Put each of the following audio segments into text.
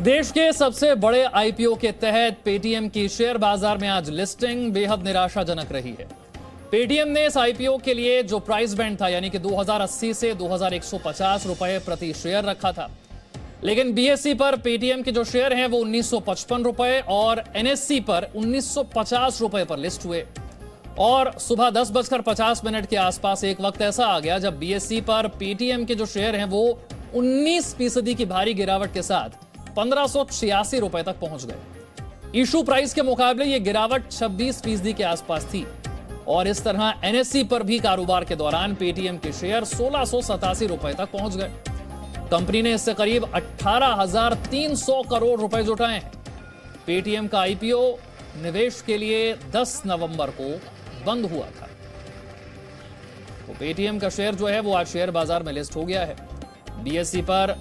देश के सबसे बड़े आईपीओ के तहत पेटीएम की शेयर बाजार में आज लिस्टिंग बेहद निराशाजनक रही है। पेटीएम ने इस आईपीओ के लिए जो प्राइस बैंड था यानी कि 2080 से 2150 रुपए प्रति शेयर रखा था, लेकिन बीएसई पर पेटीएम के जो शेयर हैं वो 1955 रुपए और एनएससी पर 1950 रुपए पर लिस्ट हुए। और सुबह 10:50 के आसपास एक वक्त ऐसा आ गया जब बीएसई पर पेटीएम के जो शेयर हैं वो 19% की भारी गिरावट के साथ 1586 रुपए तक पहुंच गए। इशू प्राइस के मुकाबले ये गिरावट 26% के आसपास थी और इस तरह एनएससी पर भी कारोबार के दौरान पेटीएम के शेयर 1687 रुपए तक पहुंच गए। कंपनी ने इससे करीब 18,300 करोड़ रुपए जुटाए हैं। पेटीएम का आईपीओ निवेश के लिए 10 नवंबर को बंद हुआ था। तो पेटीएम का शेयर जो है वो आज शेयर बाजार में लिस्ट हो गया है। बीएसई पर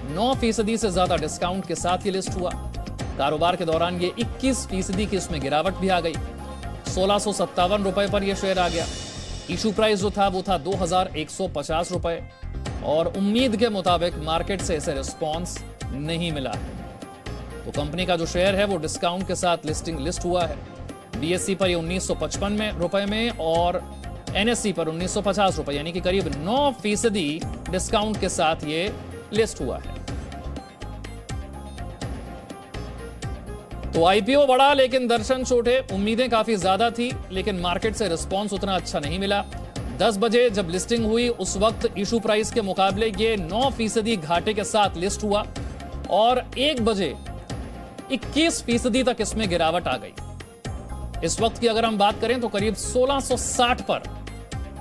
9% से ज्यादा डिस्काउंट के साथ ये लिस्ट हुआ। कारोबार के दौरान ये 21% की इसमें गिरावट भी आ गई। 1657 रुपए पर यह शेयर आ गया। इशू प्राइस जो था वो था 2150 रुपए और उम्मीद के मुताबिक मार्केट से इसे रिस्पॉन्स नहीं मिला है। तो कंपनी का जो शेयर है वो डिस्काउंट के साथ लिस्ट हुआ है। बीएसई पर ये 1955 रुपए में और एनएससी पर 1950 रुपए यानी कि करीब 9% डिस्काउंट के साथ ये लिस्ट हुआ है। तो आईपीओ बढ़ा लेकिन दर्शन छोटे। उम्मीदें काफी ज्यादा थी लेकिन मार्केट से रिस्पांस उतना अच्छा नहीं मिला। 10 बजे जब लिस्टिंग हुई उस वक्त इशू प्राइस के मुकाबले ये 9% घाटे के साथ लिस्ट हुआ और 1 बजे 21% तक इसमें गिरावट आ गई। इस वक्त की अगर हम बात करें तो करीब 1660 पर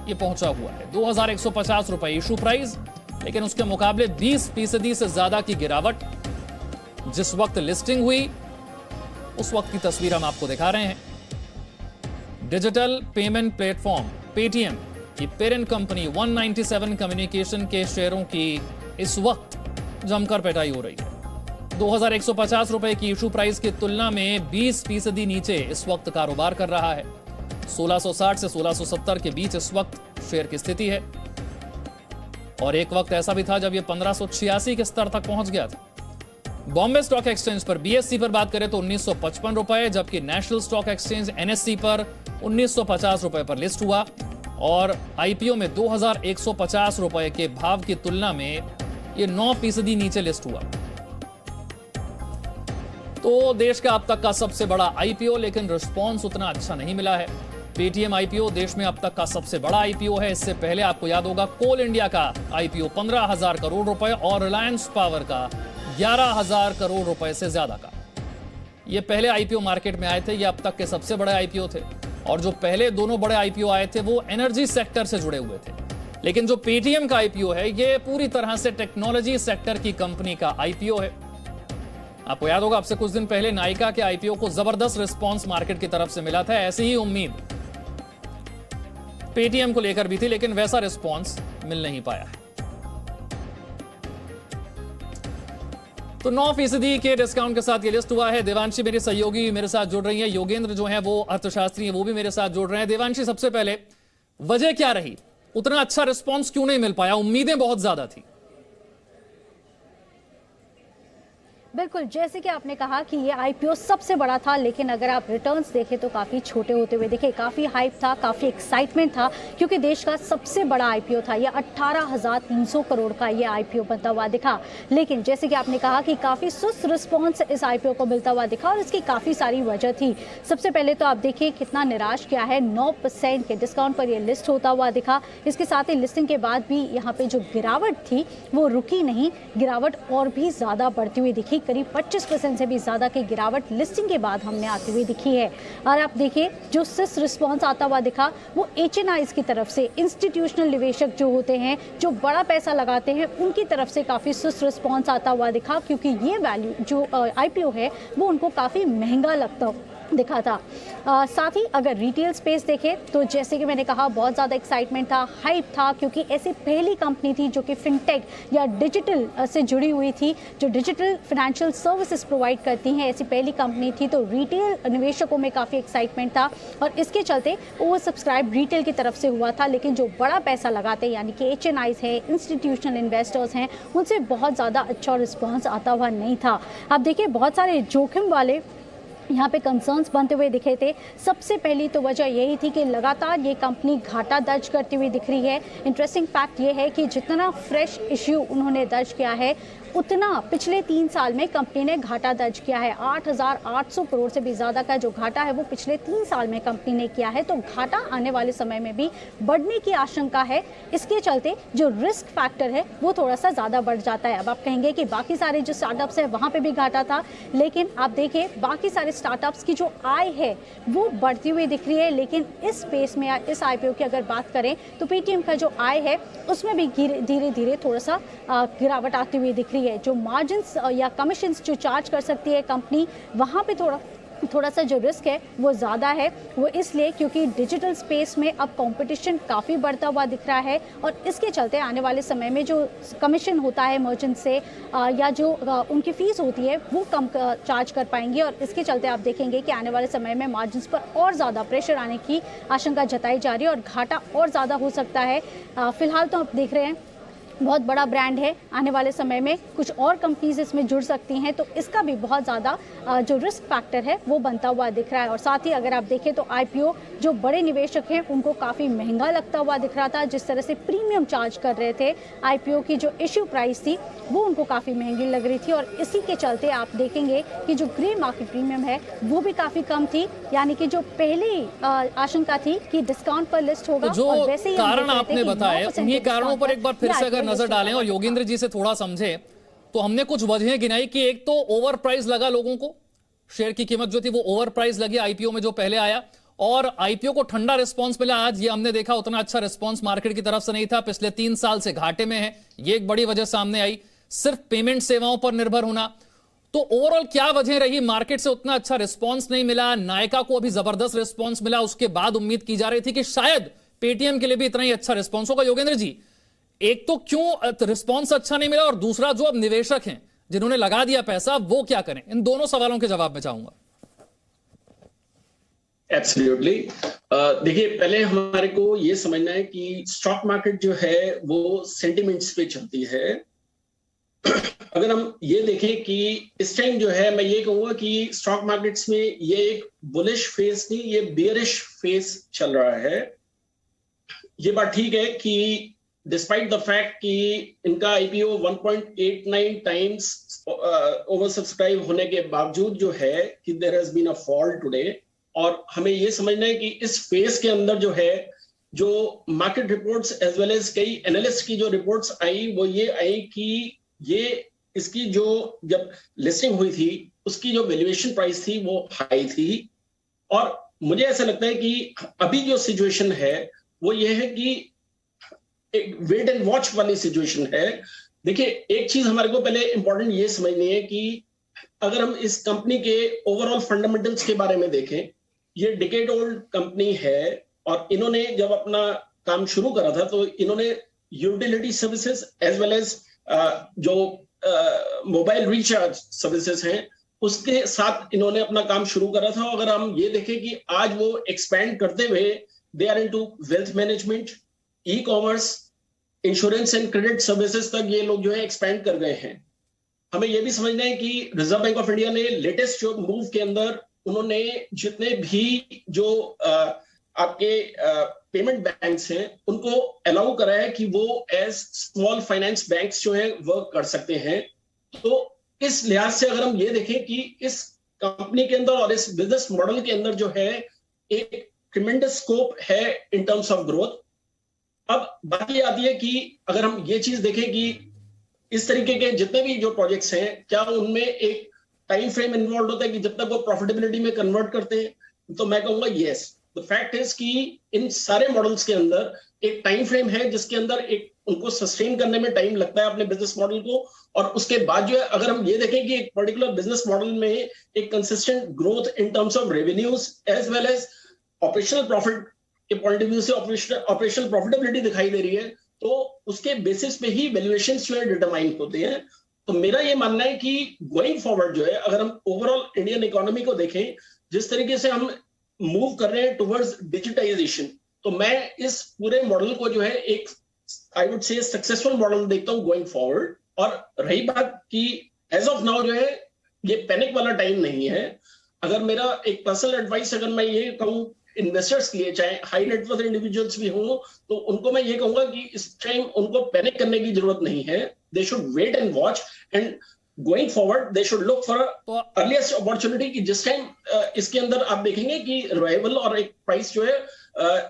यह पहुंचा हुआ है। 2150 रुपए इशू प्राइस, लेकिन उसके मुकाबले 20% से ज्यादा की गिरावट। जिस वक्त लिस्टिंग हुई उस वक्त की तस्वीर हम आपको दिखा रहे हैं। डिजिटल पेमेंट प्लेटफॉर्म पेटीएम की पेरेंट कंपनी 197 कम्युनिकेशन के शेयरों की इस वक्त जमकर पिटाई हो रही है। 2150 रुपए की इशू प्राइस की तुलना में 20% नीचे इस वक्त कारोबार कर रहा है। 1660 से 1670 के बीच इस वक्त शेयर की स्थिति है और एक वक्त ऐसा भी था जब यह 1586 के स्तर तक पहुंच गया था। बॉम्बे स्टॉक एक्सचेंज पर बीएससी पर बात करें तो 1955 रुपए, जबकि नेशनल स्टॉक एक्सचेंज एनएससी पर 1950 रुपए पर लिस्ट हुआ और आईपीओ में 2150 रुपए के भाव की तुलना में यह 9% नीचे लिस्ट हुआ। तो देश का अब तक का सबसे बड़ा आईपीओ, लेकिन रिस्पॉन्स उतना अच्छा नहीं मिला है। पेटीएम आईपीओ देश में अब तक का सबसे बड़ा आईपीओ है। इससे पहले आपको याद होगा कोल इंडिया का आईपीओ 15,000 करोड़ रुपए और रिलायंस पावर का 11,000 करोड़ रुपए से ज्यादा का। ये पहले आईपीओ मार्केट में आए थे। ये अब तक के सबसे बड़े आईपीओ थे और जो पहले दोनों बड़े आईपीओ आए थे वो एनर्जी सेक्टर से जुड़े हुए थे, लेकिन जो पेटीएम का आईपीओ है ये पूरी तरह से टेक्नोलॉजी सेक्टर की कंपनी का आईपीओ है। आपको याद होगा आपसे कुछ दिन पहले नाइका के आईपीओ को जबरदस्त रिस्पांस मार्केट की तरफ से मिला था। ऐसी ही उम्मीद पेटीएम को लेकर भी थी, लेकिन वैसा रिस्पांस मिल नहीं पाया है। तो 9% के डिस्काउंट के साथ ये लिस्ट हुआ है। देवांशी मेरी सहयोगी मेरे साथ जुड़ रही है, योगेंद्र जो है वो अर्थशास्त्री है वो भी मेरे साथ जुड़ रहे हैं। देवांशी, सबसे पहले वजह क्या रही, उतना अच्छा रिस्पांस क्यों नहीं मिल पाया? उम्मीदें बहुत ज्यादा थी। बिल्कुल, जैसे कि आपने कहा कि ये आईपीओ सबसे बड़ा था, लेकिन अगर आप रिटर्न्स देखें तो काफ़ी छोटे होते हुए दिखे। काफ़ी हाइप था, काफ़ी एक्साइटमेंट था क्योंकि देश का सबसे बड़ा आईपीओ था। ये 18,300 करोड़ का ये आईपीओ बनता हुआ दिखा, लेकिन जैसे कि आपने कहा कि काफ़ी सुस्त रिस्पॉन्स इस आईपीओ को मिलता हुआ दिखा और इसकी काफ़ी सारी वजह थी। सबसे पहले तो आप देखिए कितना निराश किया है, 9% के डिस्काउंट पर यह लिस्ट होता हुआ दिखा। इसके साथ ही लिस्टिंग के बाद भी यहाँ पे जो गिरावट थी वो रुकी नहीं, गिरावट और भी ज़्यादा बढ़ती हुई दिखी। करीब 25% से भी ज़्यादा की गिरावट लिस्टिंग के बाद हमने आती हुई दिखी है। और आप देखिए जो सिस रिस्पॉन्स आता हुआ दिखा वो एचएनआईज की तरफ से, इंस्टीट्यूशनल निवेशक जो होते हैं जो बड़ा पैसा लगाते हैं उनकी तरफ से काफ़ी सिस रिस्पॉन्स आता हुआ दिखा, क्योंकि ये वैल्यू जो आईपीओ है वो उनको काफ़ी महंगा लगता दिखा था। साथ ही अगर रिटेल स्पेस देखें तो जैसे कि मैंने कहा बहुत ज़्यादा एक्साइटमेंट था, हाइप था, क्योंकि ऐसी पहली कंपनी थी जो कि फिनटेक या डिजिटल से जुड़ी हुई थी, जो डिजिटल फाइनेंशियल सर्विसेज प्रोवाइड करती हैं, ऐसी पहली कंपनी थी। तो रिटेल निवेशकों में काफ़ी एक्साइटमेंट था और इसके चलते ओवर सब्सक्राइब रिटेल की तरफ से हुआ था। लेकिन जो बड़ा पैसा लगाते हैं यानी कि HNIs हैं, इंस्टीट्यूशनल इन्वेस्टर्स हैं, उनसे बहुत ज़्यादा अच्छा रिस्पॉन्स आता हुआ नहीं था। अब देखिए बहुत सारे जोखिम वाले यहाँ पे कंसर्न्स बनते हुए दिखे थे। सबसे पहली तो वजह यही थी कि लगातार ये कंपनी घाटा दर्ज करती हुई दिख रही है। इंटरेस्टिंग फैक्ट ये है कि जितना फ्रेश इश्यू उन्होंने दर्ज किया है उतना पिछले 3 साल में कंपनी ने घाटा दर्ज किया है। 8,800 करोड़ से भी ज़्यादा का जो घाटा है वो पिछले 3 साल में कंपनी ने किया है। तो घाटा आने वाले समय में भी बढ़ने की आशंका है। इसके चलते जो रिस्क फैक्टर है वो थोड़ा सा ज़्यादा बढ़ जाता है। अब आप कहेंगे कि बाकी सारे जो स्टार्टअप्स हैं वहाँ पे भी घाटा था, लेकिन आप देखें बाकी सारे स्टार्टअप्स की जो आय है वो बढ़ती हुई दिख रही है। लेकिन इस स्पेस में इस IPO की अगर बात करें तो पेटीएम का जो आय है उसमें भी धीरे धीरे थोड़ा सा गिरावट आती हुई दिख रही है। जो मार्जिन्स या कमीशंस जो चार्ज कर सकती है कंपनी, वहाँ पे थोड़ा सा जो रिस्क है वो ज़्यादा है। वो इसलिए क्योंकि डिजिटल स्पेस में अब कंपटीशन काफ़ी बढ़ता हुआ दिख रहा है और इसके चलते आने वाले समय में जो कमीशन होता है मर्चेंट से या जो उनकी फ़ीस होती है वो कम चार्ज कर पाएंगे। और इसके चलते आप देखेंगे कि आने वाले समय में मार्जिन्स पर और ज़्यादा प्रेशर आने की आशंका जताई जा रही है और घाटा और ज़्यादा हो सकता है। फ़िलहाल तो आप देख रहे हैं बहुत बड़ा ब्रांड है, आने वाले समय में कुछ और कंपनीज इसमें जुड़ सकती हैं, तो इसका भी बहुत ज़्यादा जो रिस्क फैक्टर है वो बनता हुआ दिख रहा है। और साथ ही अगर आप देखें तो IPO जो बड़े निवेशक हैं उनको काफ़ी महंगा लगता हुआ दिख रहा था। जिस तरह से प्रीमियम चार्ज कर रहे थे, IPO की जो इश्यू प्राइस थी वो उनको काफ़ी महंगी लग रही थी और इसी के चलते आप देखेंगे कि जो ग्रे मार्केट प्रीमियम है वो भी काफ़ी कम थी। यानी कि जो पहली आशंका थी कि डिस्काउंट पर लिस्ट होगा, तो जो और वैसे ही कारण आपने बताए उन्हीं कारणों पर एक बार फिर से अगर नजर डालें और योगेंद्र जी से थोड़ा समझे तो हमने कुछ वजहें गिनाई कि एक तो ओवर प्राइस लगा, लोगों को शेयर की कीमत जो थी वो ओवर प्राइस लगी IPO में जो पहले आया, और IPO को ठंडा रिस्पांस मिला। आज ये हमने देखा उतना अच्छा रिस्पांस मार्केट की तरफ से नहीं था, पिछले 3 साल से घाटे में है, ये एक बड़ी वजह सामने आई। सिर्फ पेमेंट सेवाओं पर निर्भर होना, तो ओवरऑल क्या वजह रही मार्केट से उतना अच्छा रिस्पांस नहीं मिला? नायका को अभी जबरदस्त रिस्पांस मिला, उसके बाद उम्मीद की जा रही थी कि शायद पेटीएम के लिए भी इतना ही अच्छा रिस्पांस होगा। योगेंद्र जी, एक तो क्यों रिस्पांस अच्छा नहीं मिला और दूसरा जो अब निवेशक हैं जिन्होंने लगा दिया पैसा वो क्या करें? इन दोनों सवालों के जवाब में चाहूंगा। एब्सोल्युटली। देखिए, पहले हमारे को ये समझना है कि स्टॉक मार्केट जो है वो सेंटिमेंट्स पे चलती है। अगर हम ये देखें कि इस टाइम जो है, मैं ये कहूंगा कि स्टॉक मार्केट्स में ये एक बुलिश फेज नहीं, ये बेयरिश फेज चल रहा है। ये बात ठीक है कि डिस्पाइट द फैक्ट कि इनका IPO 1.89 टाइम्स ओवर सब्सक्राइब होने के बावजूद जो है कि there has been a fall today, और हमें ये समझना है कि इस फेज के अंदर जो है, जो market reports as well as कई एनालिस्ट की जो रिपोर्ट्स आई वो ये आई कि ये इसकी जो जब लिस्टिंग हुई थी उसकी जो वैल्यूएशन प्राइस थी वो हाई थी। और मुझे ऐसा लगता है कि अभी जो सिचुएशन है वो ये है कि एक वेट एंड वॉच वाली सिचुएशन है। देखिए, एक चीज हमारे को पहले इंपॉर्टेंट ये समझनी है कि अगर हम इस कंपनी के ओवरऑल फंडामेंटल्स के बारे में देखें, ये डिकेड ओल्ड कंपनी है और इन्होंने जब अपना काम शुरू करा था तो इन्होंने utility services as well as जो मोबाइल रिचार्ज सर्विसेज हैं उसके साथ इन्होंने अपना काम शुरू करा था। अगर हम ये देखें कि आज वो एक्सपैंड करते हुए they are into wealth management, e-commerce, insurance and credit services तक ये लोग जो है एक्सपैंड कर गए हैं। हमें यह भी समझना है कि रिजर्व बैंक ऑफ इंडिया ने लेटेस्ट जो मूव के अंदर उन्होंने जितने भी जो आपके पेमेंट बैंक्स हैं उनको अलाउ करा है कि वो एज स्मॉल फाइनेंस बैंक्स जो है वर्क कर सकते हैं। तो इस लिहाज से अगर हम ये देखें कि इस कंपनी के अंदर और इस बिजनेस मॉडल के अंदर जो है एक ट्रिमेंडस स्कोप है इन टर्म्स ऑफ ग्रोथ। अब बात ये आती है कि अगर हम ये चीज देखें कि इस तरीके के जितने भी जो प्रोजेक्ट्स हैं क्या उनमें एक टाइम फ्रेम इन्वॉल्व होता है कि जब तक वो प्रॉफिटेबिलिटी में कन्वर्ट करते हैं, तो मैं कहूंगा यस। द फैक्ट इज कि इन सारे मॉडल्स के अंदर एक टाइम फ्रेम है जिसके अंदर एक उनको सस्टेन करने में टाइम लगता है अपने बिजनेस मॉडल को, और उसके बाद जो है अगर हम ये देखें कि एक पर्टिकुलर बिजनेस मॉडल में एक consistent growth in terms of revenues as well as operational profit के पॉइंट ऑफ व्यू से ऑपरेशनल प्रॉफिटेबिलिटी दिखाई दे रही है, तो उसके बेसिस पे ही वैल्यूएशन जो है डिटरमाइन होते हैं। तो मेरा ये मानना है कि गोइंग फॉरवर्ड जो है अगर हम ओवरऑल इंडियन इकोनॉमी को देखें, जिस तरीके से हम मूव कर रहे हैं टुवर्ड्स डिजिटाइजेशन, तो मैं इस पूरे मॉडल को जो है एक I would say successful model देखता हूं गोइंग फॉरवर्ड। और रही बात कि एज ऑफ नाउ जो है ये पैनिक वाला टाइम नहीं है। अगर मेरा एक पर्सनल एडवाइस अगर मैं ये कहूं इन्वेस्टर्स के लिए, चाहे हाई नेटवर्थ इंडिविजुअल्स भी हों, तो उनको मैं ये कहूंगा कि इस टाइम उनको पैनिक करने की जरूरत नहीं है। They should wait and watch and going forward they should look for earliest opportunity कि जिस टाइम इसके अंदर आप देखेंगे कि रिवाइवल और एक प्राइस जो है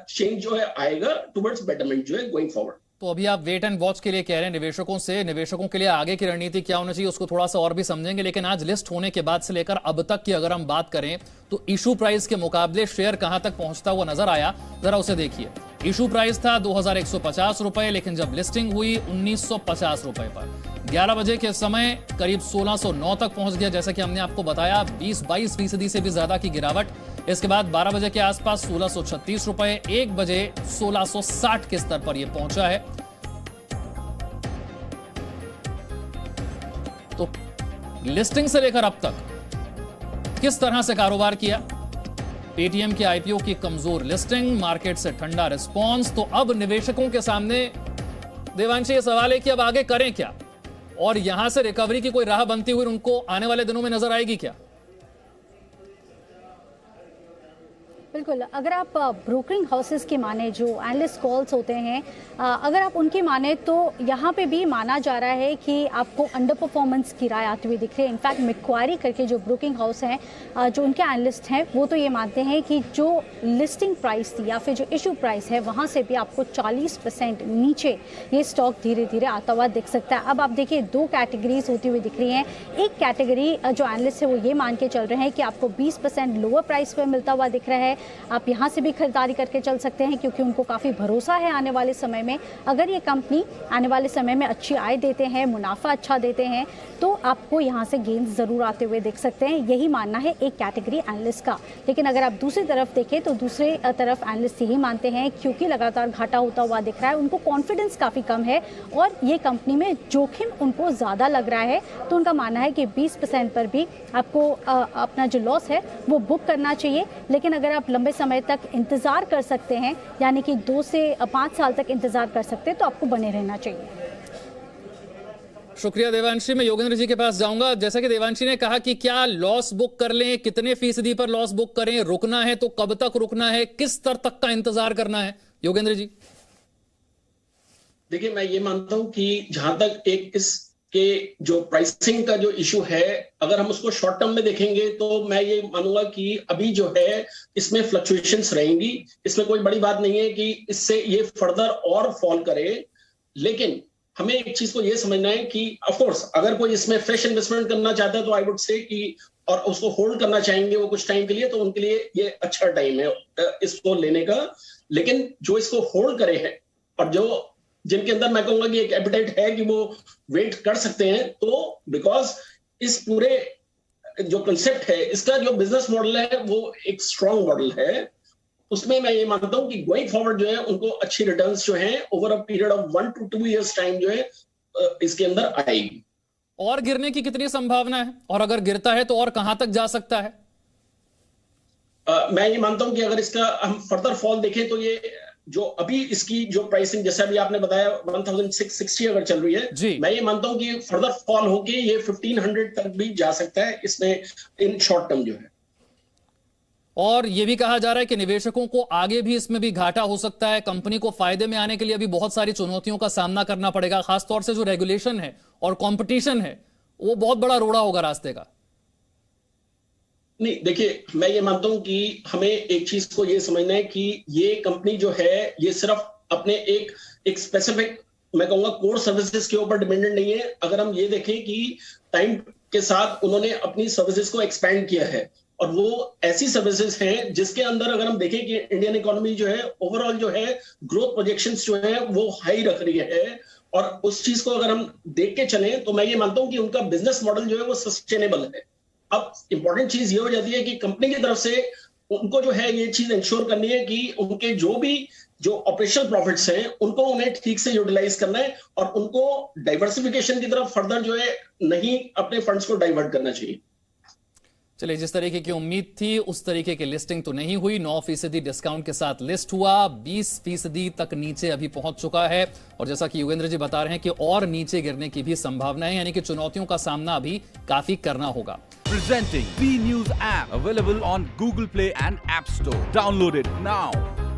चेंज जो है आएगा टुवर्ड्स बेटरमेंट जो है गोइंग फॉरवर्ड। तो अभी आप वेट एंड वॉच के लिए कह रहे हैं निवेशकों से, निवेशकों के लिए आगे की रणनीति क्या होनी चाहिए उसको थोड़ा सा और भी समझेंगे, लेकिन आज लिस्ट होने के बाद से लेकर अब तक की अगर हम बात करें तो इशू प्राइस के मुकाबले शेयर कहां तक पहुंचता हुआ नजर आया, जरा उसे देखिए। इशू प्राइस था 2150 रुपए, लेकिन जब लिस्टिंग हुई 1950 रुपए पर 11 बजे के समय करीब 1609 तक पहुंच गया, जैसा कि हमने आपको बताया 20-22% से भी ज्यादा की गिरावट। इसके बाद 12 बजे के आसपास 1636 रुपए, 1 बजे 1660 के स्तर पर यह पहुंचा है। तो लिस्टिंग से लेकर अब तक किस तरह से कारोबार किया, पेटीएम के आईपीओ की कमजोर लिस्टिंग, मार्केट से ठंडा रिस्पांस, तो अब निवेशकों के सामने देवांशी ये सवाल है कि अब आगे करें क्या, और यहां से रिकवरी की कोई राह बनती हुई उनको आने वाले दिनों में नजर आएगी क्या? बिल्कुल, अगर आप ब्रोकरिंग हाउसेस की माने, जो एनालिस्ट कॉल्स होते हैं, अगर आप उनकी माने तो यहाँ पे भी माना जा रहा है कि आपको अंडर परफॉर्मेंस की राय आती हुई दिख रही है। इनफैक्ट मैक्वारी करके जो ब्रोकिंग हाउस हैं, जो उनके एनालिस्ट हैं, वो तो ये मानते हैं कि जो लिस्टिंग प्राइस थी या फिर जो इशू प्राइस है वहाँ से भी आपको 40% नीचे ये स्टॉक धीरे धीरे आता हुआ दिख सकता है। अब आप देखिए 2 कैटेगरीज होती हुई दिख रही हैं। एक कैटेगरी जो एनालिस्ट है वो ये मान के चल रहे हैं कि आपको 20% लोअर प्राइस पर मिलता हुआ दिख रहा है, आप यहाँ से भी खरीदारी करके चल सकते हैं, क्योंकि उनको काफ़ी भरोसा है आने वाले समय में अगर ये कंपनी आने वाले समय में अच्छी आय देते हैं, मुनाफा अच्छा देते हैं, तो आपको यहाँ से गेन ज़रूर आते हुए दिख सकते हैं। यही मानना है एक कैटेगरी एनालिस्ट का। लेकिन अगर आप दूसरी तरफ देखें तो दूसरे तरफ एनालिस्ट यही मानते हैं, क्योंकि लगातार घाटा होता हुआ दिख रहा है, उनको कॉन्फिडेंस काफ़ी कम है और ये कंपनी में जोखिम उनको ज़्यादा लग रहा है, तो उनका मानना है कि 20% पर भी आपको अपना जो लॉस है वो बुक करना चाहिए। लेकिन अगर आप लंबे समय तक इंतज़ार कर सकते हैं, यानी कि 2 से 5 साल तक इंतज़ार कर सकते हैं, तो आपको बने रहना चाहिए। शुक्रिया देवांशी। मैं योगेंद्र जी के पास जाऊंगा। जैसा कि देवांशी ने कहा कि क्या लॉस बुक कर लें, कितने फीसदी पर लॉस बुक करें, रुकना है तो कब तक रुकना है, किस स्तर तक का इंतजार करना है, योगेंद्र जी? देखिए, मैं ये मानता हूं कि जहां तक एक इसके जो प्राइसिंग का जो इशू है, अगर हम उसको शॉर्ट टर्म में देखेंगे तो मैं ये मानूंगा कि अभी जो है इसमें फ्लक्चुएशंस रहेंगी। इसमें कोई बड़ी बात नहीं है कि इससे ये फर्दर और फॉल करे, लेकिन हमें एक चीज को ये समझना है कि ऑफ कोर्स अगर कोई इसमें फ्रेश इन्वेस्टमेंट करना चाहता है तो आई वुड से कि और उसको होल्ड करना चाहेंगे वो कुछ टाइम के लिए, तो उनके लिए ये अच्छा टाइम है इसको लेने का। लेकिन जो इसको होल्ड करे हैं और जो जिनके अंदर मैं कहूंगा कि एक एपिटाइट है कि वो वेट कर सकते हैं, तो बिकॉज इस पूरे जो कंसेप्ट है, इसका जो बिजनेस मॉडल है वो एक स्ट्रॉन्ग मॉडल है। उसमें मैं ये मानता हूं कि गोइंग फॉरवर्ड जो है उनको अच्छी रिटर्न्स जो हैं over a period of 1 to 2 years time जो है इसके अंदर आएगी। और गिरने की कितनी संभावना है, और अगर गिरता है तो और कहां तक जा सकता है? मैं ये मानता हूं कि अगर इसका हम फर्दर फॉल देखें तो ये जो अभी इसकी जो प्राइसिंग जैसा भी आपने बताया 1660 अगर चल रही है, मैं ये मानता हूं कि फर्दर फॉल होके ये 1500 तक भी जा सकता है इसमें इन शॉर्ट टर्म जो है। और यह भी कहा जा रहा है कि निवेशकों को आगे भी इसमें भी घाटा हो सकता है। कंपनी को फायदे में आने के लिए अभी बहुत सारी चुनौतियों का सामना करना पड़ेगा, खासतौर से जो रेगुलेशन है और कंपटीशन है वो बहुत बड़ा रोड़ा होगा रास्ते का। नहीं, देखिए, मैं ये मानता हूं कि हमें एक चीज को ये समझना है कि ये कंपनी जो है ये सिर्फ अपने एक स्पेसिफिक मैं कहूंगा कोर सर्विसेज के ऊपर डिपेंडेंट नहीं है। अगर हम ये देखें कि टाइम के साथ उन्होंने अपनी सर्विसेज को एक्सपैंड किया है और वो ऐसी सर्विसेज हैं जिसके अंदर अगर हम देखें कि इंडियन इकोनॉमी जो है ओवरऑल जो है ग्रोथ प्रोजेक्शंस जो है वो हाई रख रही है, और उस चीज को अगर हम देख के चलें तो मैं ये मानता हूं कि उनका बिजनेस मॉडल जो है वो सस्टेनेबल है। अब इंपॉर्टेंट चीज ये हो जाती है कि कंपनी की तरफ से उनको जो है ये चीज इंश्योर करनी है कि उनके जो ऑपरेशनल प्रॉफिट्स हैं उनको उन्हें ठीक से यूटिलाइज करना है, और उनको डाइवर्सिफिकेशन की तरफ फर्दर जो है नहीं अपने फंड्स को डाइवर्ट करना चाहिए। चलिए, जिस तरीके की उम्मीद थी उस तरीके की लिस्टिंग तो नहीं हुई। 9% डिस्काउंट के साथ लिस्ट हुआ, 20% तक नीचे अभी पहुंच चुका है, और जैसा कि योगेंद्र जी बता रहे हैं कि और नीचे गिरने की भी संभावना है, यानी कि चुनौतियों का सामना अभी काफी करना होगा। Presenting B News app available on Google Play and App Store. Download it now.